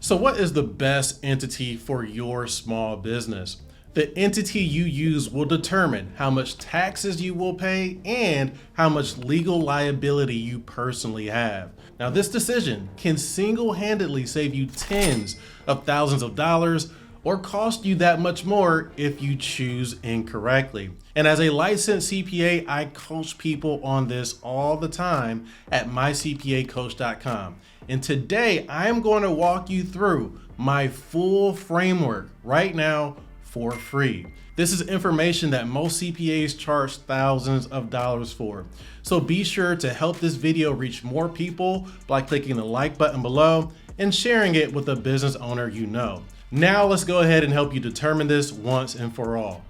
So what is the best entity for your small business? The entity you use will determine how much taxes you will pay and how much legal liability you personally have. Now, this decision can single-handedly save you tens of thousands of dollars or cost you that much more if you choose incorrectly. And as a licensed CPA, I coach people on this all the time at mycpacoach.com. And today I am going to walk you through my full framework right now for free. This is information that most CPAs charge thousands of dollars for. So be sure to help this video reach more people by clicking the like button below and sharing it with a business owner you know. Now let's go ahead and help you determine this once and for all.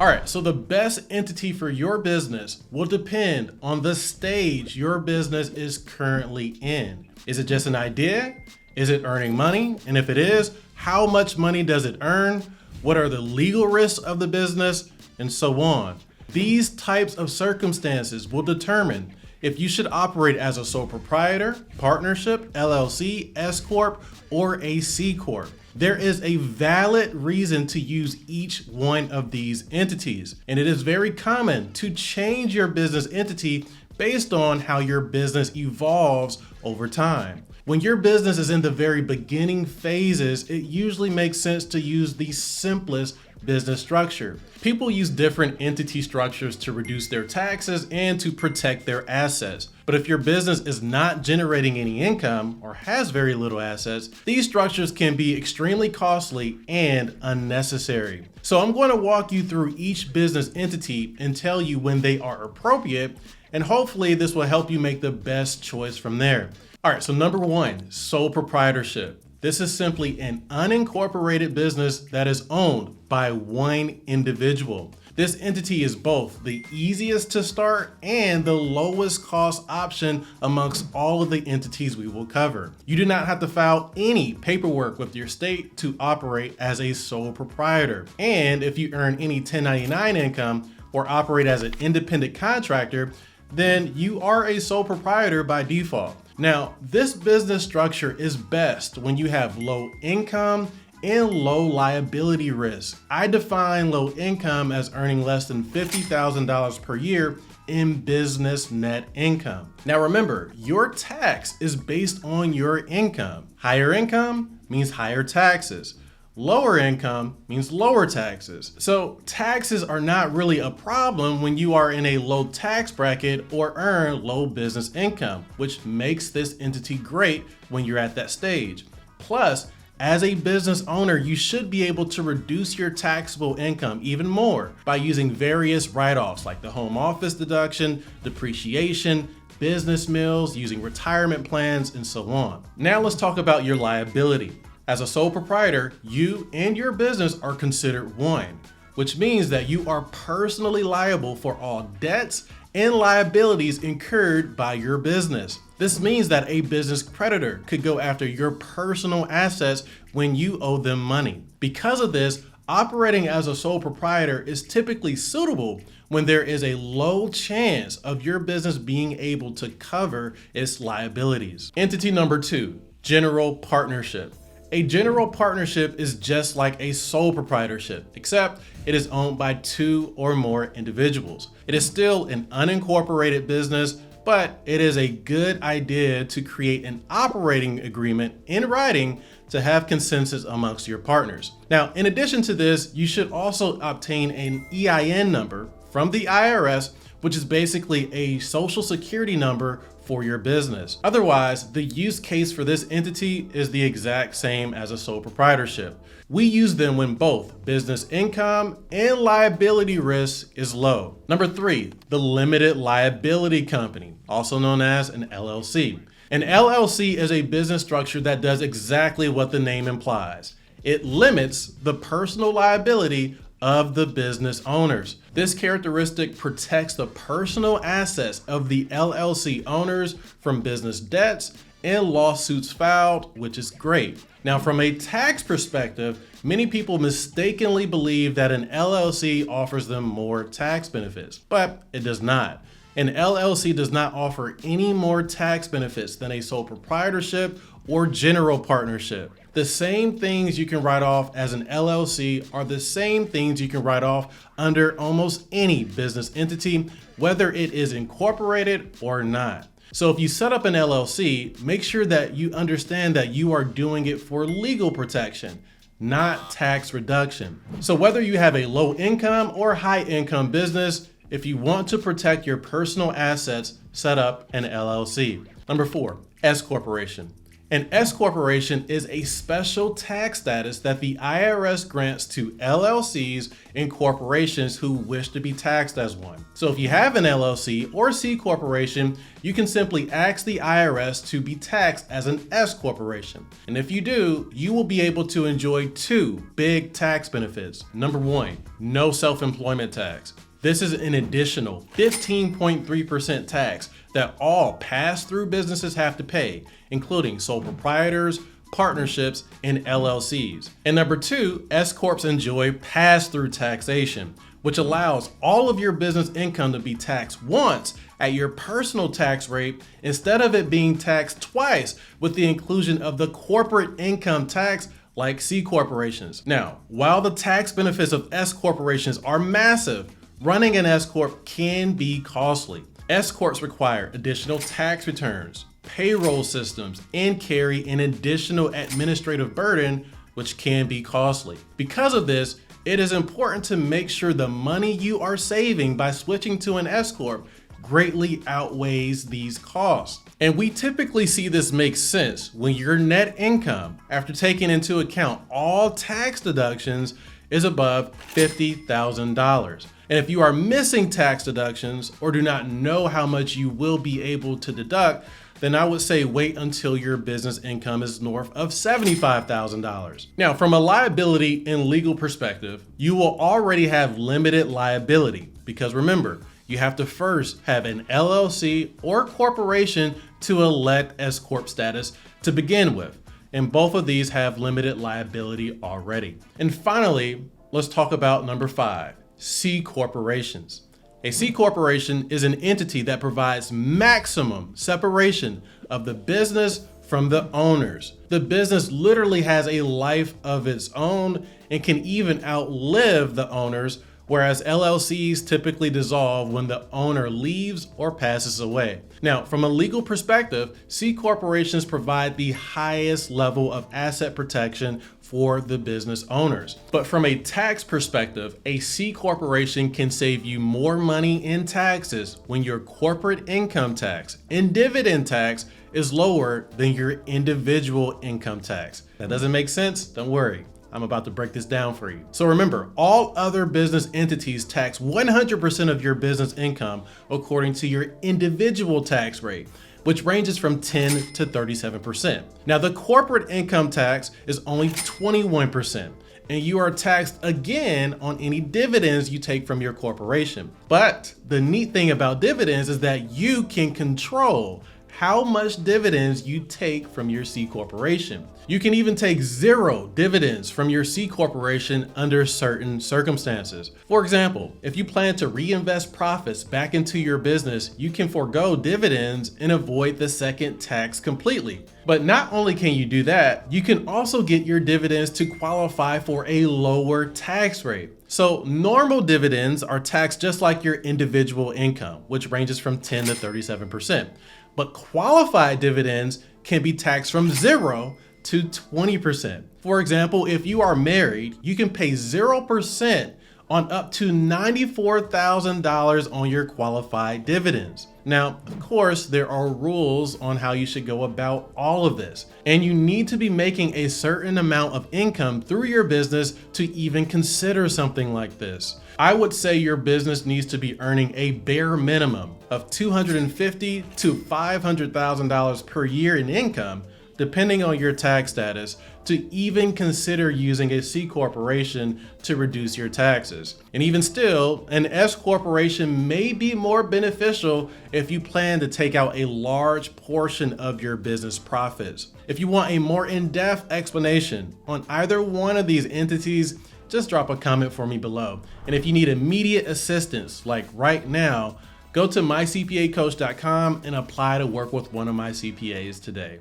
All right, so the best entity for your business will depend on the stage your business is currently in. Is it just an idea? Is it earning money? And if it is, how much money does it earn? What are the legal risks of the business? And so on. These types of circumstances will determine if you should operate as a sole proprietor, partnership, LLC, S-Corp, or a C-Corp. There is a valid reason to use each one of these entities, and it is very common to change your business entity based on how your business evolves over time. When your business is in the very beginning phases, it usually makes sense to use the simplest business structure. People use different entity structures to reduce their taxes and to protect their assets. But if your business is not generating any income or has very little assets, these structures can be extremely costly and unnecessary. So I'm going to walk you through each business entity and tell you when they are appropriate, and hopefully this will help you make the best choice from there. All right, so number one, sole proprietorship. This is simply an unincorporated business that is owned by one individual. This entity is both the easiest to start and the lowest cost option amongst all of the entities we will cover. You do not have to file any paperwork with your state to operate as a sole proprietor. And if you earn any 1099 income or operate as an independent contractor, then you are a sole proprietor by default. Now, this business structure is best when you have low income and low liability risk. I define low income as earning less than $50,000 per year in business net income. Now remember, your tax is based on your income. Higher income means higher taxes. Lower income means lower taxes. So taxes are not really a problem when you are in a low tax bracket or earn low business income, which makes this entity great when you're at that stage. Plus, as a business owner, you should be able to reduce your taxable income even more by using various write-offs like the home office deduction, depreciation, business meals, using retirement plans, and so on. Now let's talk about your liability. As a sole proprietor, you and your business are considered one, which means that you are personally liable for all debts and liabilities incurred by your business. This means that a business creditor could go after your personal assets when you owe them money. Because of this, operating as a sole proprietor is typically suitable when there is a low chance of your business being able to cover its liabilities. Entity number two, general partnership. A general partnership is just like a sole proprietorship, except it is owned by two or more individuals. It is still an unincorporated business, but it is a good idea to create an operating agreement in writing to have consensus amongst your partners. Now, in addition to this, you should also obtain an EIN number from the IRS, which is basically a social security number for your business. Otherwise, the use case for this entity is the exact same as a sole proprietorship. We use them when both business income and liability risk is low. Number three, the limited liability company, also known as an LLC. An LLC is a business structure that does exactly what the name implies. It limits the personal liability of the business owners. This characteristic protects the personal assets of the LLC owners from business debts and lawsuits filed, which is great. Now, from a tax perspective, many people mistakenly believe that an LLC offers them more tax benefits, but it does not. An LLC does not offer any more tax benefits than a sole proprietorship or general partnership. The same things you can write off as an LLC are the same things you can write off under almost any business entity, whether it is incorporated or not. So if you set up an LLC, make sure that you understand that you are doing it for legal protection, not tax reduction. So whether you have a low income or high income business, if you want to protect your personal assets, set up an LLC. Number 4, S-Corporation. An S-Corporation is a special tax status that the IRS grants to LLCs and corporations who wish to be taxed as one. So if you have an LLC or C-Corporation, you can simply ask the IRS to be taxed as an S-Corporation. And if you do, you will be able to enjoy 2 big tax benefits. Number 1, no self-employment tax. This is an additional 15.3% tax that all pass-through businesses have to pay, including sole proprietors, partnerships, and LLCs. And number 2, S-Corps enjoy pass-through taxation, which allows all of your business income to be taxed once at your personal tax rate instead of it being taxed twice with the inclusion of the corporate income tax like C corporations. Now, while the tax benefits of S corporations are massive, running an S-Corp can be costly. S-Corps require additional tax returns, payroll systems, and carry an additional administrative burden, which can be costly. Because of this, it is important to make sure the money you are saving by switching to an S-Corp greatly outweighs these costs. And we typically see this make sense when your net income, after taking into account all tax deductions, is above $50,000. And if you are missing tax deductions or do not know how much you will be able to deduct, then I would say wait until your business income is north of $75,000. Now, from a liability and legal perspective, you will already have limited liability because remember, you have to first have an LLC or corporation to elect S-Corp status to begin with. And both of these have limited liability already. And finally, let's talk about number 5, C corporations. A C corporation is an entity that provides maximum separation of the business from the owners. The business literally has a life of its own and can even outlive the owners, whereas LLCs typically dissolve when the owner leaves or passes away. Now, from a legal perspective, C corporations provide the highest level of asset protection for the business owners. But from a tax perspective, a C corporation can save you more money in taxes when your corporate income tax and dividend tax is lower than your individual income tax. That doesn't make sense? Don't worry. I'm about to break this down for you. So remember, all other business entities tax 100% of your business income according to your individual tax rate, which ranges from 10 to 37%. Now, the corporate income tax is only 21%, and you are taxed again on any dividends you take from your corporation. But the neat thing about dividends is that you can control how much dividends you take from your C corporation. You can even take 0 dividends from your C corporation under certain circumstances. For example, if you plan to reinvest profits back into your business, you can forego dividends and avoid the second tax completely. But not only can you do that, you can also get your dividends to qualify for a lower tax rate. So normal dividends are taxed just like your individual income, which ranges from 10 to 37%. But qualified dividends can be taxed from 0 to 20%. For example, if you are married, you can pay 0% on up to $94,000 on your qualified dividends. Now, of course, there are rules on how you should go about all of this, and you need to be making a certain amount of income through your business to even consider something like this. I would say your business needs to be earning a bare minimum of $250,000 to $500,000 per year in income, depending on your tax status, to even consider using a C corporation to reduce your taxes. And even still, an S corporation may be more beneficial if you plan to take out a large portion of your business profits. If you want a more in-depth explanation on either one of these entities, just drop a comment for me below. And if you need immediate assistance, like right now, go to mycpacoach.com and apply to work with one of my CPAs today.